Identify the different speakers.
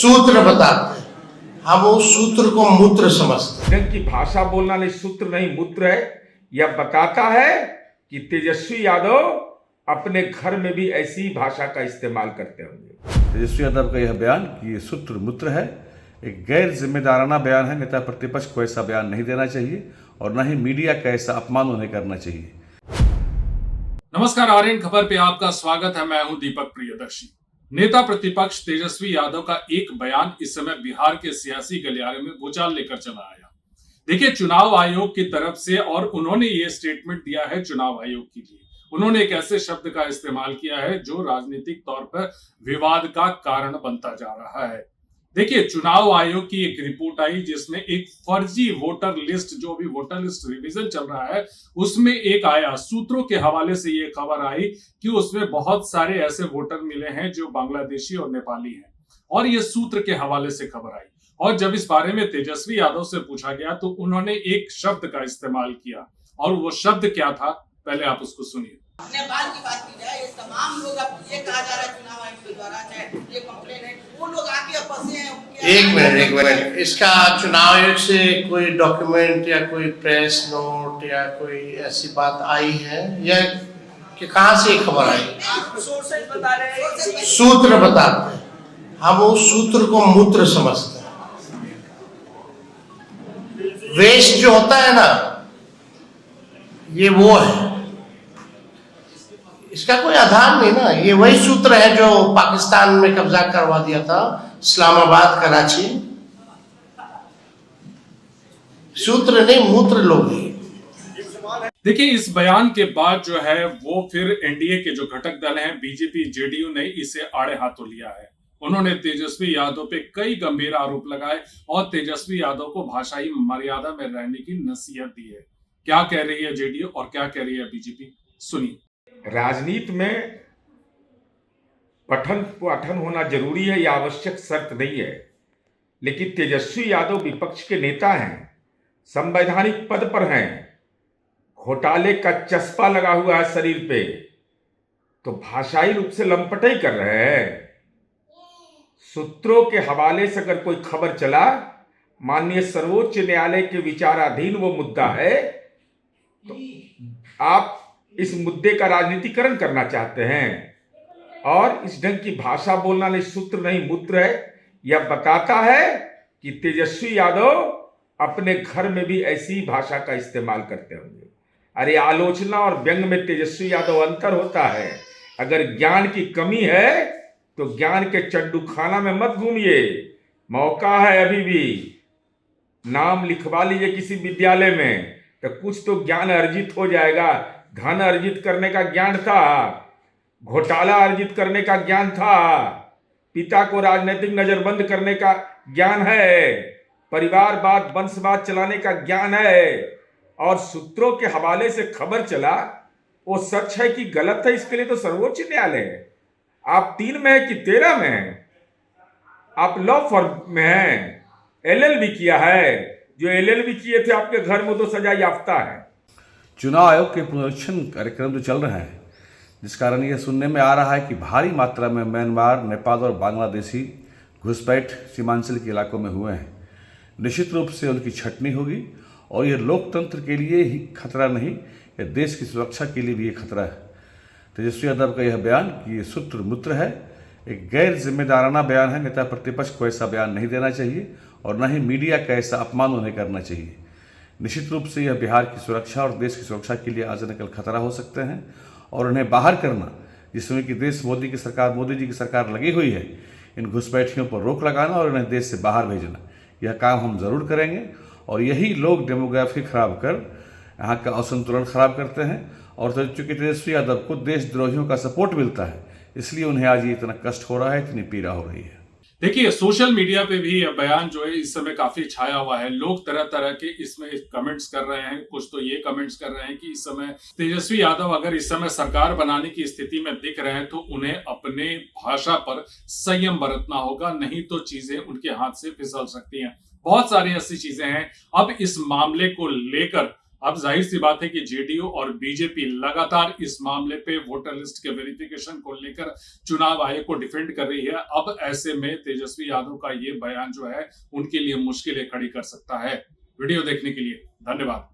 Speaker 1: सूत्र बताते हैं, हम उस सूत्र को मूत्र समझते हैं।
Speaker 2: की भाषा बोलना नहीं सूत्र नहीं मूत्र है। यह बताता है कि तेजस्वी यादव अपने घर में भी ऐसी ही भाषा का इस्तेमाल करते होंगे।
Speaker 3: तेजस्वी यादव का यह बयान कि ये सूत्र मूत्र है, एक गैर जिम्मेदाराना बयान है। नेता प्रतिपक्ष को ऐसा बयान नहीं देना चाहिए और न ही मीडिया का ऐसा अपमान उन्हें करना चाहिए।
Speaker 4: नमस्कार, आर्यन खबर पे आपका स्वागत है। मैं हूं दीपक प्रियदर्शी। नेता प्रतिपक्ष तेजस्वी यादव का एक बयान इस समय बिहार के सियासी गलियारे में भूचाल लेकर चला आया। देखिए, चुनाव आयोग की तरफ से, और उन्होंने ये स्टेटमेंट दिया है चुनाव आयोग के लिए। उन्होंने एक ऐसे शब्द का इस्तेमाल किया है जो राजनीतिक तौर पर विवाद का कारण बनता जा रहा है। देखिए, चुनाव आयोग की एक रिपोर्ट आई जिसमें एक फर्जी वोटर लिस्ट, जो भी वोटर लिस्ट रिवीजन चल रहा है, उसमें एक आया, सूत्रों के हवाले से ये खबर आई कि उसमें बहुत सारे ऐसे वोटर मिले हैं जो बांग्लादेशी और नेपाली हैं, और ये सूत्र के हवाले से खबर आई। और जब इस बारे में तेजस्वी यादव से पूछा गया तो उन्होंने एक शब्द का इस्तेमाल किया, और वो शब्द क्या था, पहले आप उसको सुनिए।
Speaker 5: नेपाल की बात की जाए, ये तमाम लोग, अब ये कहा जा रहा है चुनाव आयोग के द्वारा, चाहे ये कंप्लेन है, वो लोग आके अब फंसे हैं।
Speaker 1: एक मिनट, इसका चुनाव आयोग से कोई डॉक्यूमेंट या कोई प्रेस नोट या कोई ऐसी बात आई है या कि कहां से खबर आई?
Speaker 5: सोर्सेज बता रहे हैं,
Speaker 1: सूत्र बताते हैं, हम उस सूत्र को मूत्र समझते हैं। वेस्ट जो होता है ना, ये वो है, इसका कोई आधार नहीं ना। ये वही सूत्र है जो पाकिस्तान में कब्जा करवा दिया था, इस्लामाबाद, कराची। सूत्र नहीं, मूत्र लोग ही।
Speaker 4: देखिए, इस बयान के बाद जो है वो फिर एनडीए के जो घटक दल हैं, बीजेपी, जेडीयू ने इसे आड़े हाथों लिया है। उन्होंने तेजस्वी यादव पे कई गंभीर आरोप लगाए और तेजस्वी यादव को भाषाई मर्यादा में रहने की नसीहत दी है। क्या कह रही है जेडीयू और क्या कह रही है बीजेपी, सुनिए।
Speaker 2: राजनीति में पठन पाठन होना जरूरी है, यह आवश्यक शर्त नहीं है, लेकिन तेजस्वी यादव विपक्ष के नेता हैं, संवैधानिक पद पर हैं, घोटाले का चस्पा लगा हुआ है शरीर पे, तो भाषाई रूप से लंपटाई कर रहे हैं। सूत्रों के हवाले से अगर कोई खबर चला, माननीय सर्वोच्च न्यायालय के विचाराधीन वो मुद्दा है, तो आप इस मुद्दे का राजनीतिकरण करना चाहते हैं, और इस ढंग की भाषा बोलना नहीं सूत्र नहीं मूत्र है। यह बताता है कि तेजस्वी यादव अपने घर में भी ऐसी ही भाषा का इस्तेमाल करते होंगे। अरे, आलोचना और व्यंग में तेजस्वी यादव अंतर होता है। अगर ज्ञान की कमी है तो ज्ञान के चड्डूखाना में मत घूमिए, मौका है अभी भी। नाम लिखवा लीजिए किसी विद्यालय में, तो कुछ तो ज्ञान अर्जित हो जाएगा। धन अर्जित करने का ज्ञान था, घोटाला अर्जित करने का ज्ञान था, पिता को राजनीतिक नजरबंद करने का ज्ञान है, परिवारवाद वंशवाद चलाने का ज्ञान है, और सूत्रों के हवाले से खबर चला, वो सच है कि गलत है, इसके लिए तो सर्वोच्च न्यायालय है। आप 3 में है कि 13 में है? आप लॉ फर्म में हैं, LLB किया है। जो LLB किए थे आपके घर में तो सजा याफ्ता है।
Speaker 3: चुनाव आयोग के पुनरीक्षण कार्यक्रम जो चल रहे हैं, जिस कारण यह सुनने में आ रहा है कि भारी मात्रा में म्यांमार, नेपाल और बांग्लादेशी घुसपैठ सीमांचल के इलाकों में हुए हैं। निश्चित रूप से उनकी छटनी होगी, और यह लोकतंत्र के लिए ही खतरा नहीं, यह देश की सुरक्षा के लिए भी एक खतरा है। तेजस्वी यादव का यह बयान कि ये सूत्र मूत्र है, एक गैर जिम्मेदाराना बयान है। नेता प्रतिपक्ष को ऐसा बयान नहीं देना चाहिए और न ही मीडिया का ऐसा अपमान उन्हें करना चाहिए। निश्चित रूप से यह बिहार की सुरक्षा और देश की सुरक्षा के लिए आज न कल खतरा हो सकते हैं, और उन्हें बाहर करना, जिसमें कि देश मोदी जी की सरकार लगी हुई है, इन घुसपैठियों पर रोक लगाना और उन्हें देश से बाहर भेजना, यह काम हम जरूर करेंगे। और यही लोग डेमोग्राफी खराब कर यहाँ का असंतुलन खराब करते हैं, और चूंकि तेजस्वी यादव को देशद्रोहियों का सपोर्ट मिलता है, इसलिए उन्हें आज ये इतना कष्ट हो रहा है, इतनी पीड़ा हो रही है।
Speaker 4: देखिए, सोशल मीडिया पे भी यह बयान जो है इस समय काफी छाया हुआ है। लोग तरह तरह के इसमें कमेंट्स कर रहे हैं। कुछ तो ये कमेंट्स कर रहे हैं कि इस समय तेजस्वी यादव अगर इस समय सरकार बनाने की स्थिति में दिख रहे हैं तो उन्हें अपने भाषा पर संयम बरतना होगा, नहीं तो चीजें उनके हाथ से फिसल सकती हैं। बहुत सारी ऐसी चीजें हैं। अब इस मामले को लेकर अब जाहिर सी बात है कि जेडीयू और बीजेपी लगातार इस मामले पे वोटर लिस्ट के वेरिफिकेशन को लेकर चुनाव आयोग को डिफेंड कर रही है। अब ऐसे में तेजस्वी यादव का ये बयान जो है उनके लिए मुश्किलें खड़ी कर सकता है। वीडियो देखने के लिए धन्यवाद।